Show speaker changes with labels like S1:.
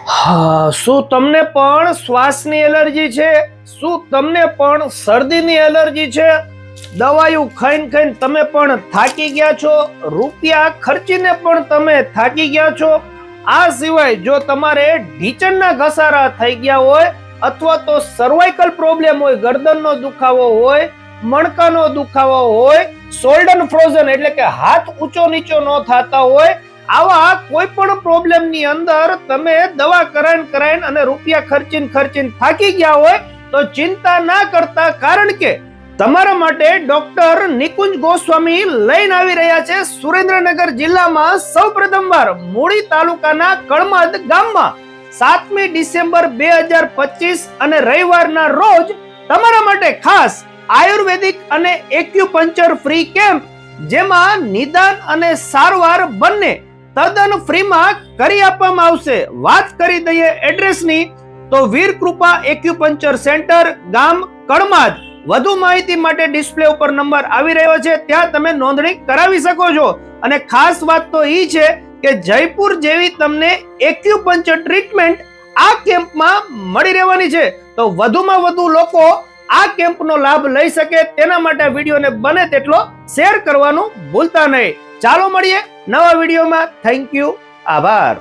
S1: શું તમને પણ શ્વાસની એલર્જી છે? શું તમને પણ શરદીની એલર્જી છે? દવાયું ખાઈને ખાઈને તમે પણ થાકી ગયા છો? રૂપિયા ખર્ચીને પણ તમે થાકી ગયા છો? આ સિવાય જો તમારે ઢીચણના ઘસારા થઈ ગયા હોય અથવા તો સર્વાઇકલ પ્રોબ્લેમ હોય, ગરદનનો દુખાવો હોય, મણકાનો દુખાવો હોય, શોલ્ડર ફ્રોઝન એટલે કે હાથ ઊંચો નીચો ન થતા હોય, આવા કોઈ પણ પ્રોબ્લેમ ની અંદર તમે દવા કરાઈને અને રૂપિયા ખર્ચીને થાકી ગયા હોય તો ચિંતા ના કરતા, કારણ કે તમારા માટે ડોક્ટર નિકુંજ ગોસ્વામી લઈને આવી રહ્યા છે સુરેન્દ્રનગર જિલ્લામાં સૌપ્રથમવાર મૂળી તાલુકાના કળમદ ગામમાં 7મી ડિસેમ્બર 2025 અને રવિવારના રોજ તમારા માટે ખાસ આયુર્વેદિક અને એક્યુપંચર ફ્રી કેમ્પ, જેમાં નિદાન અને સારવાર બંને તદ્દન ફ્રીમાં કરી આપવામાં આવશે. વાત કરી દઈએ એડ્રેસની તો વીર કૃપા એક્યુપંચર સેન્ટર, ગામ કળમાદ. વધુ માહિતી માટે ડિસ્પ્લે ઉપર નંબર આવી રહ્યો છે, ત્યાં તમે નોંધણી કરાવી શકો છો. અને ખાસ વાત તો એ છે કે જયપુર જેવી તમને એક્યુપંચર ટ્રીટમેન્ટ આ કેમ્પમાં મળી રહેવાની છે. તો વધુમાં વધુ લોકો આ કેમ્પનો લાભ લઈ શકે તેના માટે વિડીયોને બને તેટલો શેર કરવાનું ભૂલતા નહીં. ચાલો મળીએ નવા વિડીયોમાં. Thank you. આભાર.